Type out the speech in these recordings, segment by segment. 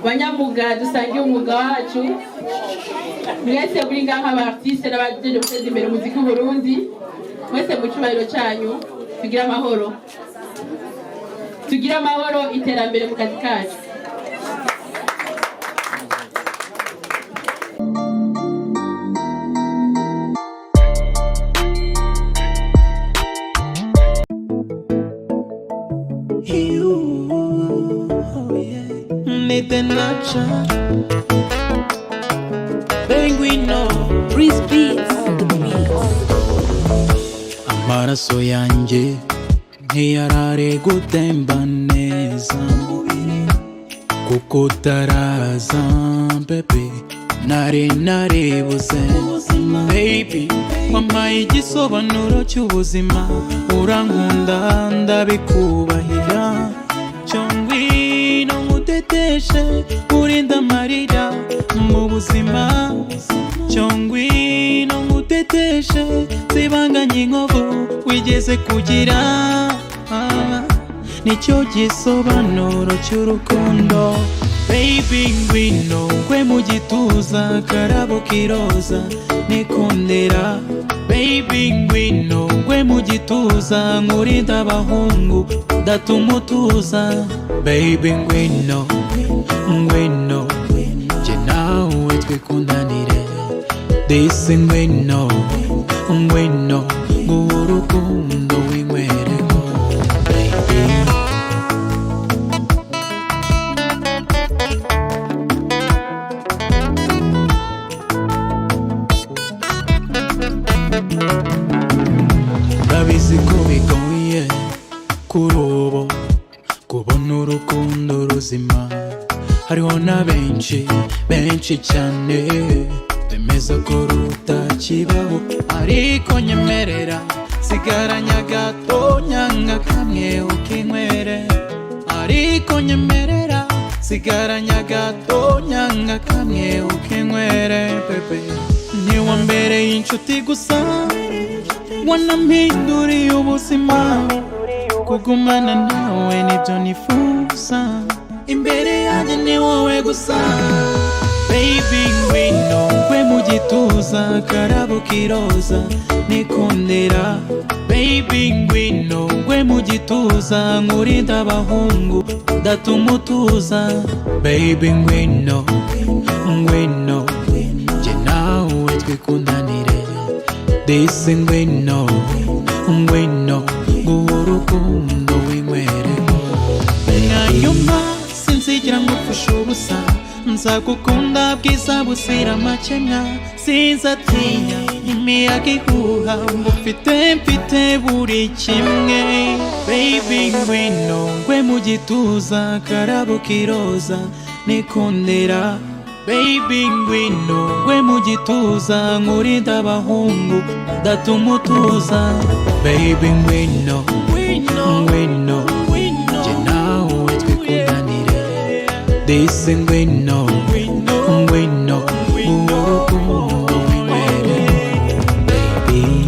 banyamuga dusangiye umwuga wacu mwese muri ngaha abartiste n'abajeje guteza imbere umuziki w'u Burundi mwese mu cyubahiro cyanyu tugira amahoro iterambere mu kazi kacu. Nacha Penguino Breeze Beats amaraso yanjye ntiyarare gutemba neza kuko utaraza bebe naribuze baby wampaye igisobanuro cy'ubuzima urankunda ndabikubahira teteshe urinda amarira mu buzima cyongwino nguteteshe zibanganye inkovu wigeze kugira nicyo gisobanuro cy'urukundo baby ngwino ngwe mu gituza karabo kiroza nikundira baby ngwino ngwe mu gituza nkurinda abahungu datuma utuza baby ngwino ngwino je nawe twikundanire disi ngwino ngwino ngurukundo w'inkwereko baby ndabizi ko bigoye kuri ubu kubona urukundo ruzima hariho na benshi cyane bemeza ko rutakibaho ariko nyemerera sigaranya gato nyanga kamwe ukinywere ariko nyemerera sigaranya gato nyanga kamwe ukinywere bebe niwa mbere y'inshuti gusa wanampinduriye ubuzima kugumana nawe nibyo nifuza imbere yanjye ni wowe gusa baby ngwino ngwe mu gituza karabo kiroza nikundira baby ngwino ngwe mu gituza nkurinda abahungu datuma utuza baby ngwino ngwino je nawe twikundanire disi ngwino ngwino ngurukundo w'inkwereko nyuma sinzigira ngupfusha ubusa nzagukunda bwiza buzira amakemwa sinzatinya imiyaga ihuha mfite buri kimwe baby ngwino ngwe mu gituza karabo kiroza nikundira baby ngwino ngwe mu gituza nkurinda abahungu datuma utuza baby ngwino ngwino je nawe twikundanire disi ngwino ngwino ngurukundo w'inkwereko baby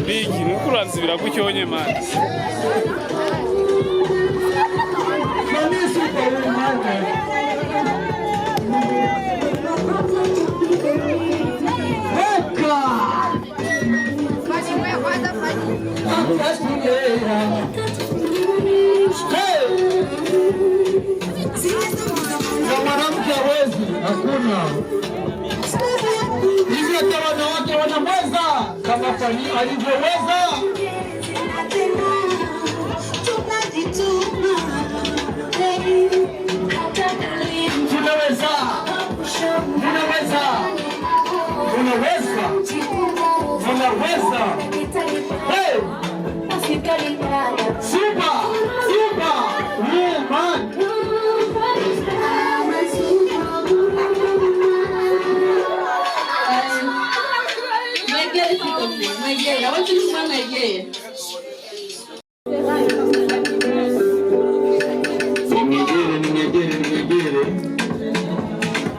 Bigi nukuranzibira gucyonye man mwanamke hawezi, hakuna hivyo. Hata wanawake wanaweza kama Fani alivyoweza. Tunaweza, unaweza. Hey! Super! Super! Woman! Megere, I want you to smile Megere.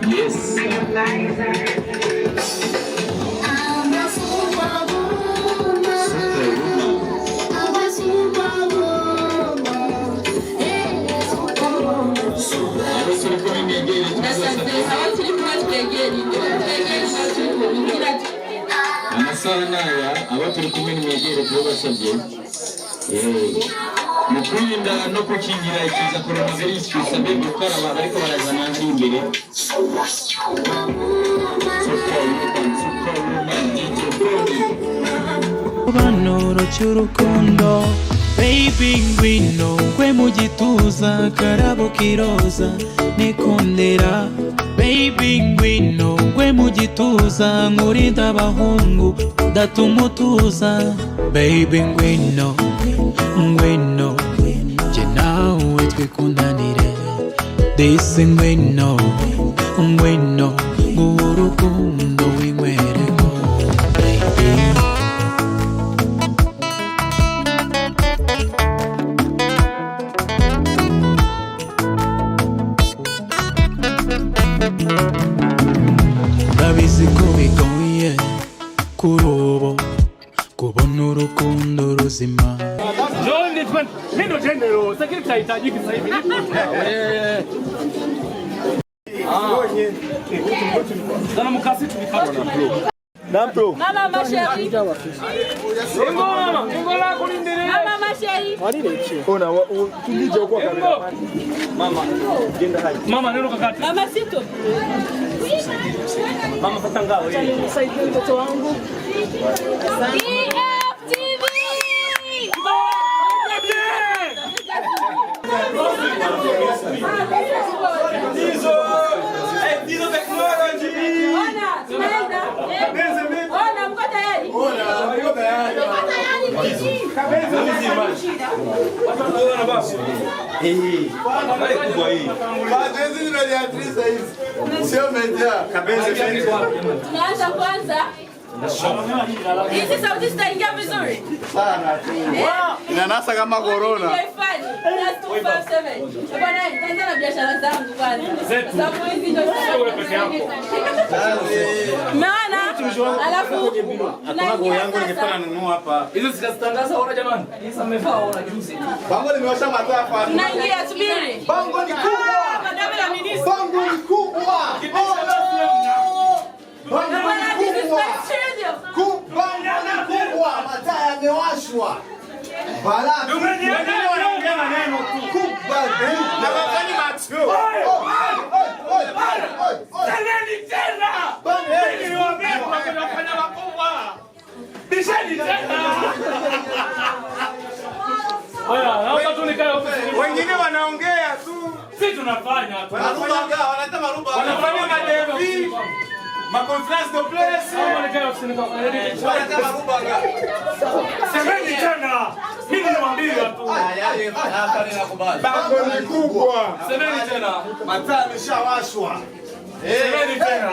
Yes. Amasana ya abaturi kumwe n'imyegere kubasabye mukwirinda no kukingira ikiza coronavirus bisabye gukaraba ariko barazana ari imbere banoro cy'urukundo baby ngwino kwe mu gituza karabo kiroza nikundira baby ngwino kwe mu gituza nkurinda abahungu datumutuza baby ngwino ngwino je nawe twikundanire disi ngwino ngwino ngurukundo w'inkwereko baby ndabizi ko bigoye kuri ubu kubona urukundo ruzima. Neno general, sakiri tutahitajiki sasa hivi. Sana mkasi tulikata na pro. Na pro. Mama masheri. Ngo la kulindele. Mama masheri. Ona tundije kwa kamera. Mama, genda hai. Mama neno kakati. Mama sito. Mama patanga wewe. Saidia mtoto wangu. Dizo technology. Ona mko tayari? Ona tayari. Kabeza mzima. Wataona na basi. Pale kubwa hii. Mazoezi ni radiatrice hizi. Sio media. Kabeza Tunaanza kwanza. Hizi sauti zitaingia vizuri. Sana tu. Inanasa kama corona. Bwana, kwanza na biashara zangu kwanza. Sababu hizi ndio wewe peke yako. Maana alafu Hakuna yangu ningependa nunua hapa. Hizo zikazitangaza ona jamani. Sasa mmefaa ona juzi. Bango limewasha mataa hapa. naingia subiri. Bango ni kubwa. Madame la ministre. Bango ni kubwa. Bango ni kubwa. Kubwa. Mataa yamewashwa. Balaa. Wengine wanaongea maneno tu. Kubwa. Na wafanye macho. Tazeni tena. Mimi niwaambia kwa kufanya makubwa. Bishani tena. Haya, naomba tu nikae ofisini. Wengine wanaongea tu. Sisi tunafanya tu. Wanaleta maruba. Wanafanya madevi. Ma conference de presse. Naomba nikae ofisini kwa Wanaleta maruba. semeni tena. Mimi niwaambia tu. Bango ni kubwa. Semeni tena. Mataa yameshawashwa. Semeni tena.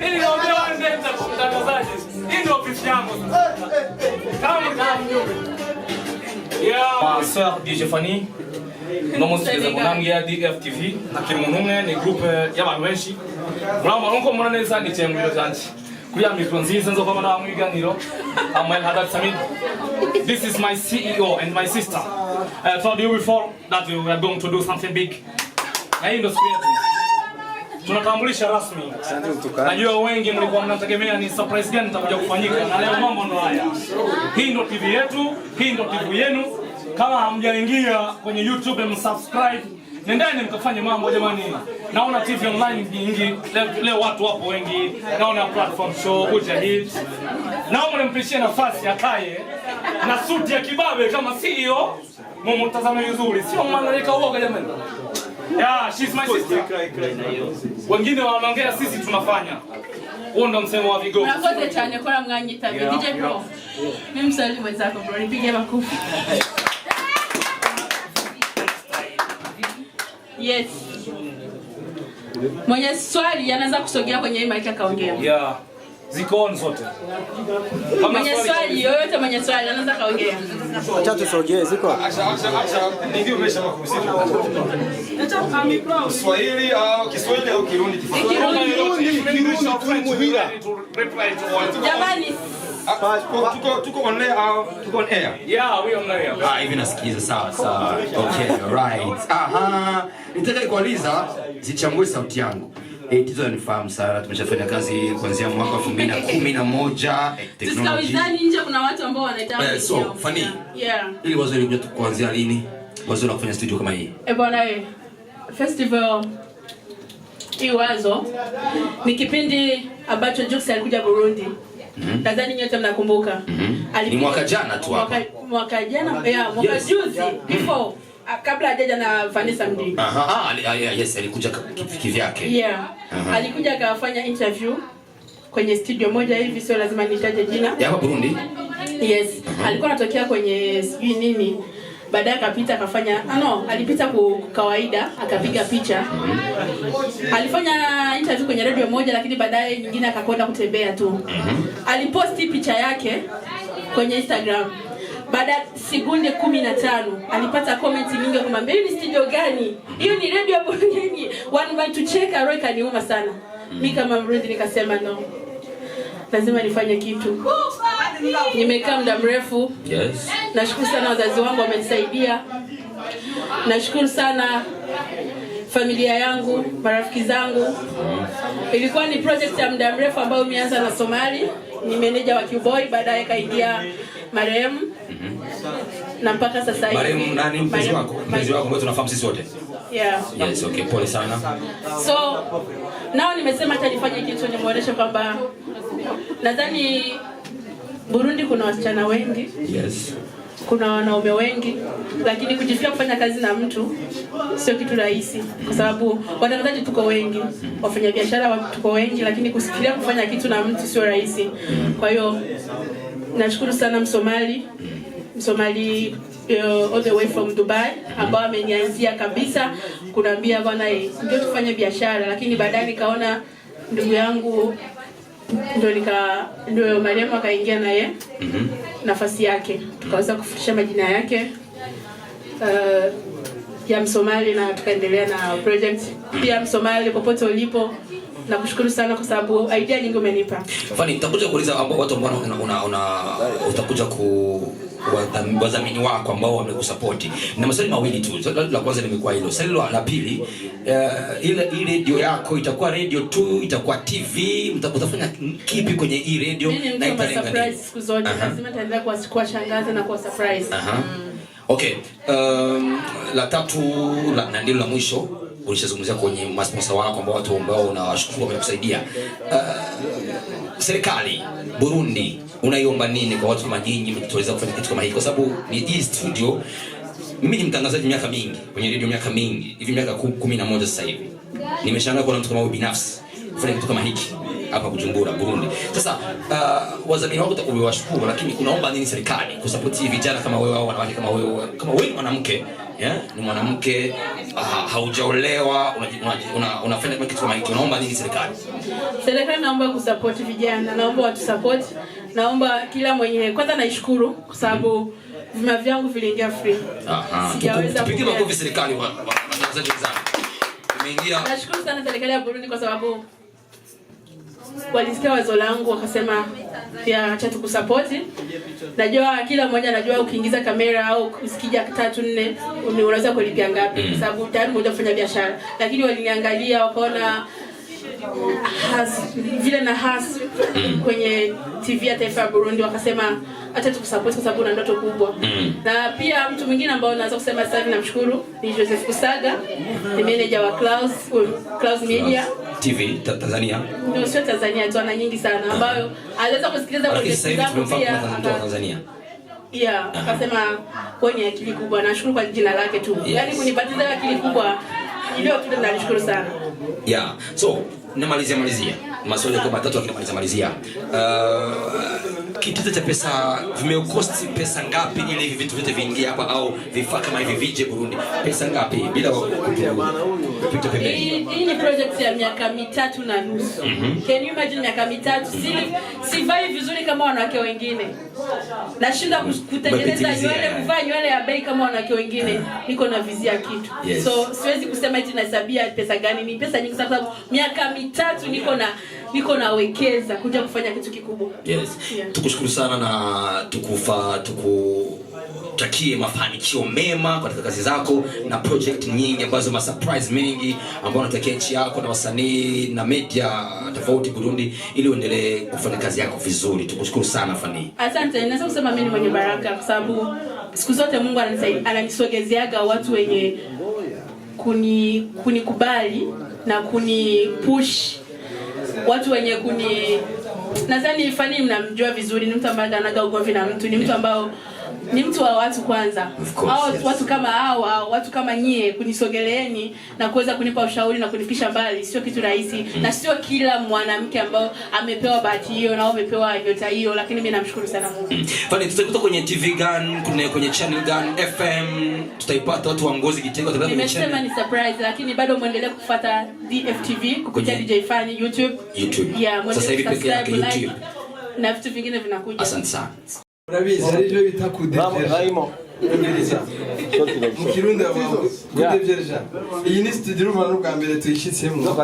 Ili niwaambie wande mtangazaji. Hii ndio ofisi yangu sasa. Kama mtamjui. Yeah, Sœur DJ Fanny nomusikiriza munambwe ya DFTV akiri umuntu umwe ni groupe y'abantu benshi muramba nuko mura neza nicaye mu biro byanje kuri ya mikro nziza nzo kwa mara mwiganiro Amel Haddad Samid. This is my CEO and my sister. I told you before that we were going to do something big. Na hii ndio siku yetu. Tunatambulisha rasmi. Najua wengi mlikuwa mnategemea ni surprise gani itakuja kufanyika na leo mambo ndo haya. Hii ndio TV yetu, hii ndio TV yenu. Kama hamjaingia kwenye YouTube msubscribe, nendeni mkafanye mambo jamani. Naona TV online nyingi, leo watu wapo wengi. Naona platform show kuja hit. Naomba nimpishie nafasi akae na suti ya kibabe kama CEO. Mumtazame vizuri, sio malaika uoga jamani. Yeah, she's my sister. Wengine wanaongea, sisi tunafanya. Huo ndo msemo wa Vigo. Mnakoze cyane kora mwanyitabe DJ Pro. Mimi msali mwenzako bro, nipige makofi. Yes. Mwenye swali anaanza kusogea kwenye mic akaongea. Yeah. Ziko on zote. Mwenye swali yoyote mwenye swali anaanza kaongea. Acha tusogee ziko. Acha ndio umeshawakusika. Kiswahili au Kiswahili au Kirundi tofauti. Jamani. Tuko on air au tuko on air? Yeah, we on air. Hivi nasikiza sawa. Okay, right. Aha. Nitaka kuuliza zichambue sauti yangu. Tizo nifahamu sana, tumeshafanya kazi kuanzia mwaka 2011. Tusikawizani nje kuna watu ambao wanahitaji. So, funny. Yeah. Ili wazo lilikuja kuanzia lini? Wazo la kufanya studio kama hii. Bwana festival hii wazo ni kipindi ambacho Jux alikuja Burundi. Nadhani nyote mnakumbuka. Ni mwaka jana tu hapa. Mwaka jana, mwaka juzi before kabla hajaja na Vanessa Mdee. Yes, alikuja kivyake. Yeah. Alikuja akafanya interview kwenye studio moja hivi, sio lazima nitaje jina. Ya hapa Burundi? Yes. Alikuwa anatokea kwenye sijui nini. Baadaye akapita akafanya alipita kwa kawaida akapiga picha. Alifanya interview kwenye radio moja lakini baadaye nyingine akakwenda kutembea tu. Aliposti picha yake kwenye Instagram. Baada ya sekunde 15 alipata comment nyingi kumwambia ni studio gani? Hiyo ni radio Burundi. One to check areka niuma sana. Mimi kama Burundi nikasema no. Lazima nifanye kitu. Nimekaa muda mrefu. Yes. Nashukuru sana wazazi wangu wamenisaidia. Nashukuru sana familia yangu, marafiki zangu. Ilikuwa ni project ya muda mrefu ambayo imeanza na Somali. Ni manager wa Q-Boy, baadaye kaingia Marehemu. Na mpaka sasa hivi. Marehemu nani mpenzi wako? Mpenzi wako ambao tunafahamu sisi wote. Yeah. Yes, okay, pole sana. So, nao nimesema hata nifanye kitu nimuoneshe kwamba nadhani Burundi kuna wasichana wengi. Yes. Kuna wanaume wengi, lakini kujifikia kufanya kazi na mtu sio kitu rahisi kwa sababu watangazaji tuko wengi, wafanyabiashara tuko wengi, lakini kusikilia kufanya kitu na mtu sio rahisi. Kwa hiyo nashukuru sana Msomali all the way from Dubai ambao amenianzia kabisa kuniambia bwana ndio tufanye biashara, lakini baadaye nikaona ndugu yangu ndio Mariam akaingia naye nafasi yake, tukaweza kufikisha majina yake ya Msomali na tukaendelea na project. Pia Msomali popote ulipo nakushukuru sana kwa sababu idea nyingi umenipa. Fani, nitakuja kuuliza watu ambao utakuja wadhamini wako ambao wamekusupport. Na maswali mawili tu. La kwanza limekuwa hilo. Swali la pili, ile radio yako itakuwa radio tu, itakuwa TV, utafanya kipi kwenye hii radio na italenga surprise siku zote. Lazima taendelea kuwashangaza na kuwa surprise. Okay. La tatu na ndilo la mwisho. Ulishazungumzia kwenye masponsor wako ambao watu ambao unawashukuru kwa kusaidia. Serikali Burundi unaiomba nini kwa watu kama nyinyi mtaweza kufanya kitu kama hiki? Kwa sababu ni hii studio, mimi ni mtangazaji miaka mingi kwenye radio, miaka mingi hivi, miaka 11 sasa hivi. Nimeshangaa kuona mtu kama wewe binafsi kufanya kitu kama hiki hapa Bujumbura Burundi. Sasa wazamini wako umewashukuru, lakini unaomba nini serikali kusupport vijana kama wewe au wanawake kama wewe? Kama wewe ni mwanamke, ni mwanamke haujaolewa, unafanya kitu kama hiki, unaomba nini serikali? Serikali naomba kusupport vijana, naomba watu support, naomba kila mwenye, kwanza naishukuru kwa sababu vima vyangu viliingia free. Tupige makofi serikali watangazaji wenzangu. Tumeingia. Nashukuru sana serikali ya Burundi kwa sababu walisikia wazo langu wakasema pia acha tukusupport. Najua kila mmoja anajua ukiingiza kamera au usikija 3-4 unaweza kulipia ngapi kwa sababu tayari mmoja kufanya biashara, lakini waliniangalia wakaona vile na kwenye TV ya taifa ya Burundi wakasema acha tukusupport kwa sababu una ndoto kubwa. Na pia mtu mwingine ambao naweza kusema sasa hivi namshukuru ni Joseph Kusaga, ni manager wa Clouds Media TV Tanzania. Ndio sio Tanzania tu, ana nyingi sana ambayo aliweza kusikiliza project zangu pia Tanzania. Yeah, akasema kwenye akili kubwa, nashukuru kwa jina lake tu. Yaani kunipatiza akili kubwa ndio tu nalishukuru sana. Yeah. So namalizia maswali kwa matatu akinamalizia kitita cha pesa vimekosti pesa ngapi ili hivi vitu vyote viingie hapa au vifaa kama hivi vije Burundi pesa ngapi bila kupita pembeni? Hii ni project ya miaka 3.5. Can you imagine miaka 3? Sivai vizuri kama wanawake wengine. Nashinda kutengeneza nywele, kuvaa nywele ya bei kama wanawake wengine. Niko na vizia kitu. Yes. So siwezi kusema eti nasabia pesa gani, ni pesa nyingi sababu miaka 3 niko nawekeza kuja kufanya kitu kikubwa. Yes. Yeah. Tukushukuru sana na tukutakie mafanikio mema katika kazi zako na project nyingi ambazo surprise mengi ambao unatakia nchi yako na wasanii na media tofauti Burundi ili uendelee kufanya kazi yako vizuri. Tukushukuru sana Fani. Asante. Naweza kusema mimi ni mwenye baraka kwa sababu siku zote Mungu ananisogezeaga watu wenye kunikubali na kunipush, watu wenye nadhani Fani mnamjua vizuri, ni mtu ambaye anaga ugomvi na mtu, ni mtu ambao ni mtu wa watu kwanza. Watu kama hao, watu kama nyie kunisogeleeni na kuweza kunipa ushauri na kunipisha mbali sio kitu rahisi, na sio kila mwanamke ambao amepewa bahati hiyo na amepewa nyota hiyo, lakini mimi namshukuru sana Mungu. Fani, tutakuta kwenye TV Gun, kwenye channel Gun FM, tutaipata watu wa Ngozi Gitego tutakuwa kwenye channel. Nimesema ni surprise, lakini bado muendelee kufuata DFTV kupitia DJ Fani YouTube. Yeah, sasa hivi pekee yake YouTube. Na vitu vingine vinakuja. Asante sana. Urabizi ari byo bita kudevyeja mu Kirundi kudevyeja. Iyi ni studio rumano bwa mbere tuyishitsemo.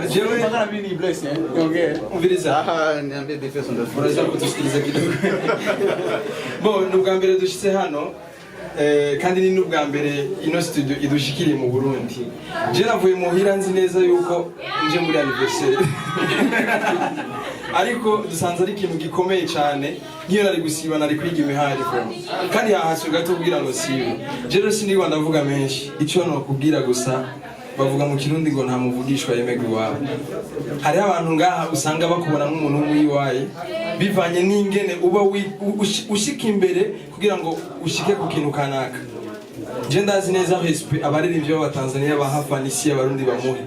Jewe ni bless okay umviriza niambie defense ndo furaza kutusikiliza kidogo. Bon nubwa mbere dushitse hano kandi ni nubwa mbere ino studio idushikiriye mu Burundi. Je navuye muhira nzi neza yuko nje muri anniversaire. Ariko dusanze ari ikintu gikomeye cyane ngiyo nari gusiba nari kwiga imihari kandi hahaswe gato kugira ngo sibe. Je sindiwa ndavuga menshi icyo no kubwira gusa bavuga mu Kirundi ngo nta muvugishwa yemegwa iwawe. Hari abantu ngaha usanga bakubona nk'umuntu w'iwaye bivanye n'ingene uba ushika imbere kugira ngo ushike ku kintu kanaka. Je ndazi neza respect abaririmbyi b'Abatanzania bahafana isi y'Abarundi bamuhe.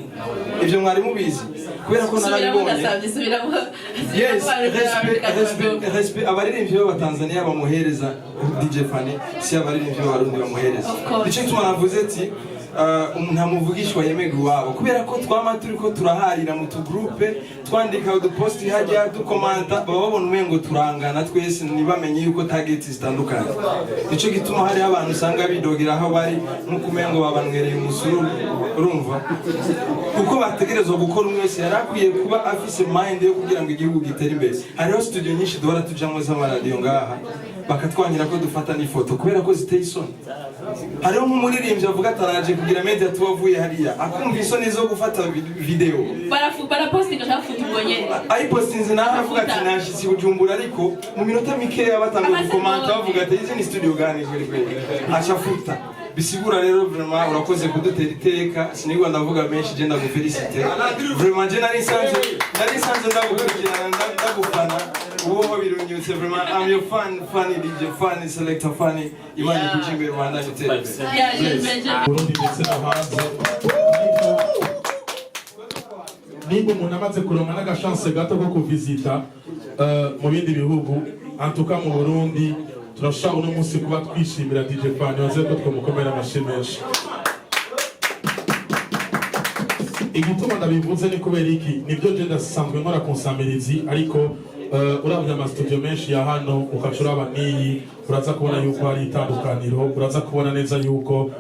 Ibyo mwari mubizi kubera ko narabibonye. Yes, respect abaririmbyi b'Abatanzania bamuhereza DJ Fani si abaririmbyi b'Abarundi bamuhereza. Nicyo gituma navuze ati nta muvugishwa yemegwa iwabo kubera ko twama turiko turaharira mu groupe twandika udupost hajya dukomanta baba babona umengo turangana twese nibamenye yuko target zitandukanye. Nicyo gituma hari abantu usanga bidogera aho bari nkuko umengo babanwereye umusuru urumva kuko bategerezwa gukora umwese yarakwiye kuba afise mind yo kugira ngo igihugu gitere imbere. Hariho studio nyinshi duhora tujamo z'amaradiyo ngaha bakatwanyira ko dufata n'ifoto kubera ko ziteye isoni. Hariho nk'umuririmbyi avuga ataraje kugira media tuwavuye hariya akumva isoni zo gufata video para posting akafuta ubonye ai posting na avuga ati nashitsi Bujumbura ariko mu minota mikeya batanga gukomanta bavuga ati izi ni studio gani kweli achafuta bisigura rero vraiment urakoze kudutera iteka sinigwa ndavuga menshi je ndagufelicite vraiment je nari sanze ndagukurikirana ndagufana uwo birunyutse vraiment I'm your fan Fani DJ Fani selector Fani imani kujimbere Rwanda bitera Burundi ndetse no hanze nimba umuntu amaze kuronka n'agashance gato ko kuvisita mu bindi bihugu antuka mu Burundi turashaka uno munsi kuba twishimira DJ Fani waze ko twamukomera amashimeshi. Igituma ndabivuze ni kubera iki nibyo je ndasanzwe nkora konsamirizi ariko urabya ama studio menshi ya hano ukacura abaniyi uraza kubona yuko hari itandukaniro uraza kubona neza yuko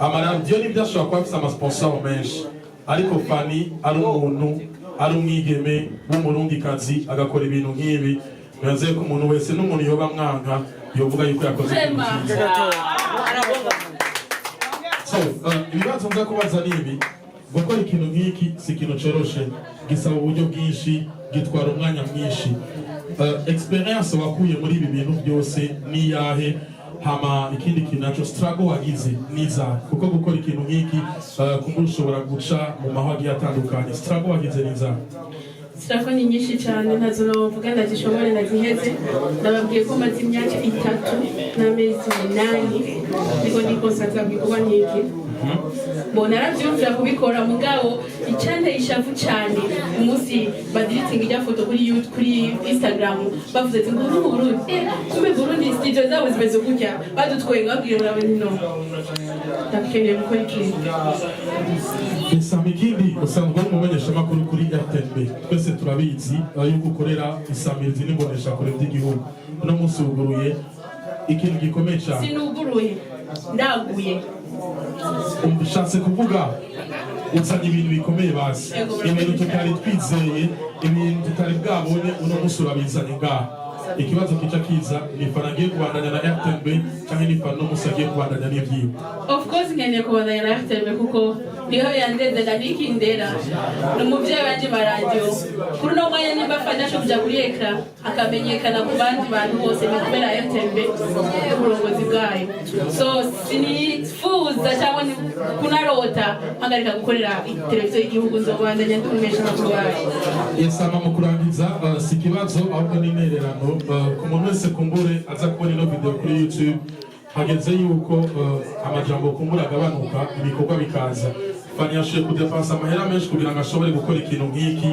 amaradiyo nibyo ashobora kuba afite amasponsor menshi ariko Fani ari umuntu ari umwigeme w'umurundikazi agakora ibintu nk'ibi naze ko umuntu wese n'umuntu yoba mwanka yovuga yuko yakoze ibibazo nza kubaza nibi gukora ikintu nk'iki si ikintu coroshe gisaba uburyo bwinshi gitwara umwanya mwinshi experience wakuye muri ibi bintu byose ni yahe hama ikindi kintu naco struggle wagize niza kuko gukora ikintu nk'iki kumushobora guca mu mahagi atandukanye struggle wagize niza struggle ni nyinshi cyane ntazo novuga ndagishobore ndagiheze ndababwiye ko maze imyaka 3 n'amezi 8 niko nikosaza bikuba nk'iki mbona aravyumvira kubikora mugabo icanteye ishavu cyane umunsi badiritinga ijya foto kuri Instagram bavuze ati ngo mu Burundi kumbe Burundi studio zabo zimeze gutya badutwenga babwira abantu no ndakeneye gukora iki Isamikindi usanzwe umumenyesha makuru kuri RTNB twese turabizi yuko ukorera isamirizi n'imbonesha kure by'igihugu no munsi uguruye ikintu gikomeye cyane sinuguruye ndaguye ushatse kuvuga uzanye ibintu bikomeye basi ibintu tutari twizeye ibintu tutari bwabone uno munsi urabizanye ngaha ikibazo kica kiza nifana ngiye kubandanya na RTNB cyangwa nifana no munsi agiye kubandanya n'ibyiwe of course nkeneye kubandanya na RTNB kuko niho yandezega nikindera n'umuvyeyi wanje baradio kuri no mwanya nimba afasha kuja kuri ekra akamenyekana ku bandi bantu bose ni kubera RTNB uburongozi bwayo so sinifuza cyangwa kunarota hagarika gukorera televiziyo y'igihugu nzobandanya ndumesha makuru yayo yesama mu kurangiza si kibazo ahubwo n'intererano ku muntu wese kumbure aza kubona ino video kuri YouTube hageze yuko amajambo kumbura agabanuka ibikorwa bikaza Fani yashoboye kudepansa amahera menshi kugira ngo ashobore gukora ikintu nk'iki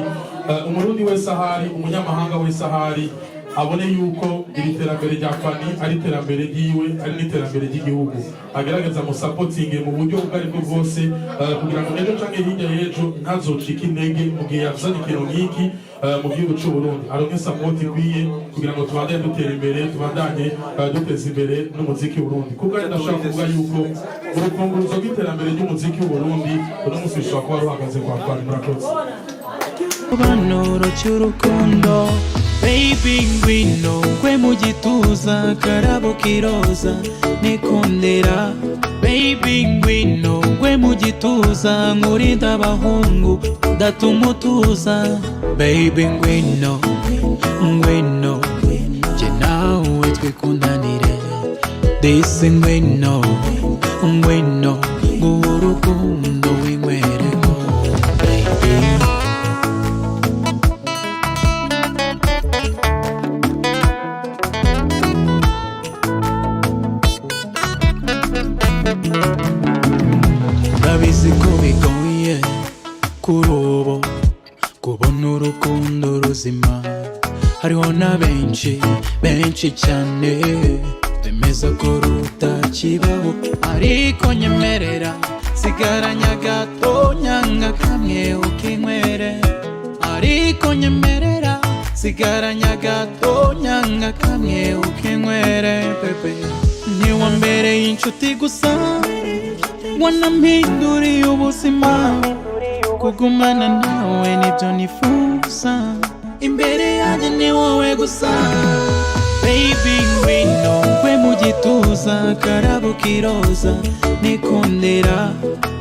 umurundi wese ahari umunyamahanga wese ahari abone yuko iri terambere rya Fani ari terambere ryiwe ari n'iterambere ry'igihugu agerageza mu supporting mu buryo ubwo ari bwo bwose kugira ngo ejo canke hirya y'ejo ntazocika intege mu gihe yazanye ikintu nk'iki mu gihugu cy'u Burundi aronke support ikwiye kugira ngo tubandanye dutera imbere tubandanye duteza imbere n'umuziki w'u Burundi kuko ari ndashaka kuvuga yuko urukunguruzo rw'iterambere ry'umuziki w'u Burundi uno munsi bishobora kuba ruhagaze kwa Fani murakoze Banuro cy'urukundo Baby ngwino kwe mu gituza karabo kiroza nikundira Baby ngwino kwe mu gituza nkurinda abahungu datumutuza Baby ngwino ngwino je nawe twikundanire disi ngwino ngwino ngurukundo w'ingwereko Baby Ndabizi ko bigoye kuri ubu kubona urukundo ruzima hariho na benshi cyane bemeza ko rutakibaho ariko nyemerera sigaranya gato nyanga kamwe ukinywere ariko nyemerera sigaranya gato nyanga kamwe ukinywere bebe niwa mbere y'inshuti gusa wanampinduriye ubuzima kugumana nawe nibyo nifuza imbere yanjye ni wowe gusa Baby ngwino kwe mu gituza karabo kiroza nikundira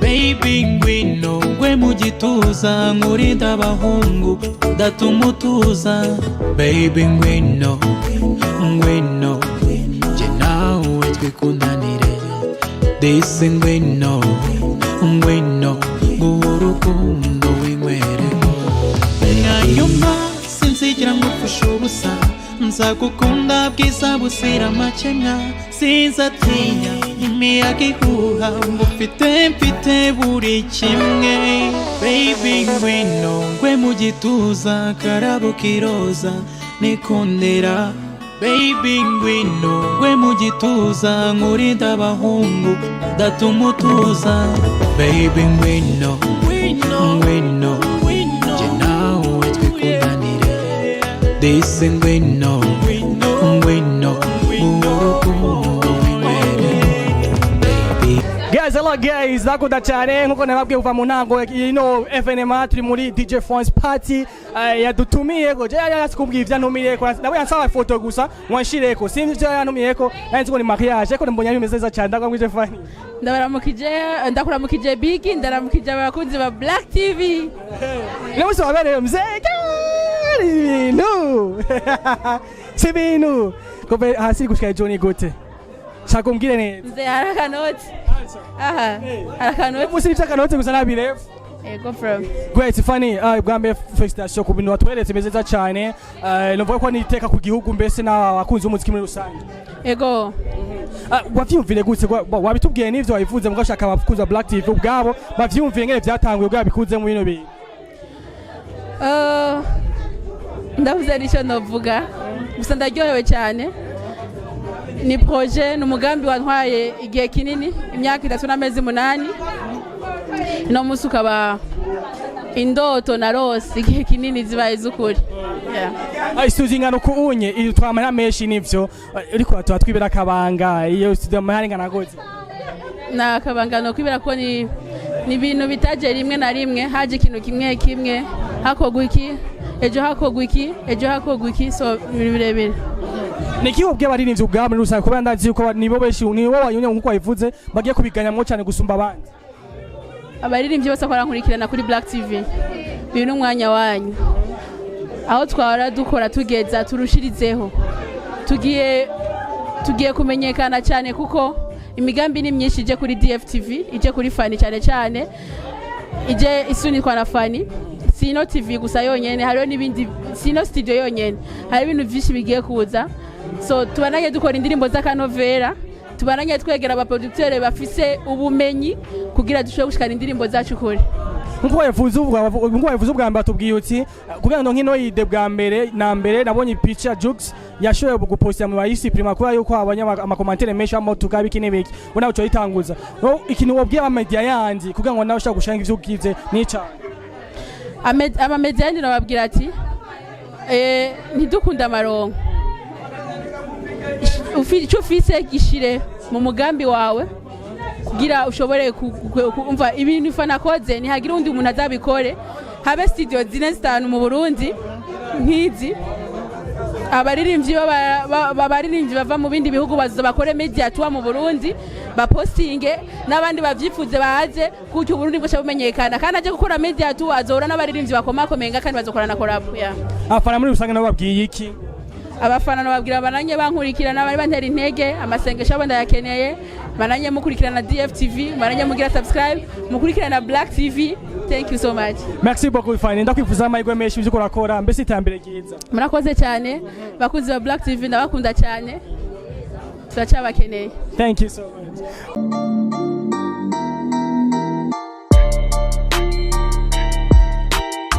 Baby ngwino kwe mu gituza nkurinda abahungu datumutuza Baby ngwino ngwino je nawe twikundanire disi ngwino ngwino ngurukundo w'ingwereko nyuma sinzigira ngupfusha ubusa nzagukunda bwiza buzira amakemwa sinzatinya imiyaga ihuha mfite buri kimwe Baby ngwino kwe mu gituza karabo kiroza nikundira Baby ngwino kwe mu gituza nkurinda abahungu datumutuza Baby ngwino ngwino je nawe twikundanire disi ngwino ngwino ngurukundo w'ingwereko Guys, hello guys, nakunda cyane nkuko nababwiye kuva mu ntango ino FNMA turi muri DJ France party yadutumiye ko je yasikubwiye ivya ntumiye ko nabo yansaba ifoto gusa mwanshire ko sinzi ivyo yantumiye ko nanzi ko ni mariage ko mbonye bimeze neza cyane ndagwije fani ndakuramukije Big ndaramukije abakunzi ba Black TV Leo so abere mzee no Sibinu ko be hasi gushika Johnny Gote Chakumbwire neza mzee harakanoti aha harakanoti musi bitakanoti gusa nabirefu Go from. Great, funny. Bwambe felicitation ku bintu watweretse beza cyane. Numva ko niteka ku gihugu mbese na abakunzi umuziki muri rusange. Ego. wavyumvire gutse wabitubwiye n'ivyo wabivuze mugashaka abakuza Black TV ubwabo bavyumvire ngene vyatanguye ubwabo bikuze mu bino bintu. Ndavuze nicyo novuga gusa ndaryohewe cyane. Ni projet n'umugambi wantwaye igihe kinini imyaka 3 n'amezi 8 no musi ukaba indoto na rose igihe kinini zibaye zukuri. Isuzingano kuunye ili twamara meshi nivyo ariko twatwibera akabanga iyo studio mahari ngana gozi na akabangano kwibera ko ni ibintu bitaje rimwe na rimwe haje ikintu kimwe hakogwa iki ejo hakogwa iki so birebire. Nikiwo bwe bari nivyo ubwabo muri rusange kubera ndazi yuko nibo beshi nibo wanyune nkuko wabivuze bagiye kubiganyamwo cyane gusumba abandi. Abaririmbyi bose kwarankurikirana kuri Black TV bintu umwanya wanyu aho twara dukora tugeza turushirizeho tugiye kumenyekana cyane kuko imigambi ni myinshi ije kuri DFTV ije kuri Fani cyane ije isunikwa na Fani sino TV gusa yonyene hariho nibindi sino studio yonyene hari ibintu byinshi bigiye kuza so tubananye dukora indirimbo z'akanovera tubananye twegera aba producteur bafise ubumenyi kugira dushobore gushikana indirimbo zacu kure. Nkuko yavuze ubwa mbere tubwiye uti kugira ngo nkino yide bwa mbere nabonye picture Jux yashoboye gupostia mu bayisi prima kuba yuko abanya amakomantere menshi amo tukabiki n'ibiki bona uco yitanguza no ikintu wobwiye aba media yandi kugira ngo nawe ushaka gushanga ivyo ugize nica ama media yandi nababwira ati ntidukunda amarongo ufise gishire mu mugambi wawe kugira ushobore kumva ibintu ifana koze ni hagira undi umuntu azabikore habe studio 4 mu Burundi nkizi abaririmbyi bava mu bindi bihugu bazo bakore media tuwa mu Burundi bapostinge n'abandi bavyifuze baze kuko Burundi bwo cyamenyekana kandi aje gukora media tuwa azora n'abaririmbyi bakomakomenga kandi bazokorana collab ya afana muri usanga nababwiye iki abafana nababwira bananye bankurikirana bari bantera intege amasengesho abo ndayakeneye bananye mukurikirana DFTV bananye mugira subscribe mukurikirana Black TV. Thank you so much. Merci beaucoup Fani ndakwifuza amahirwe menshi byo kurakora mbese itambere giza murakoze cyane bakunzi ba Black TV ndabakunda cyane turacabakeneye. Thank you so much.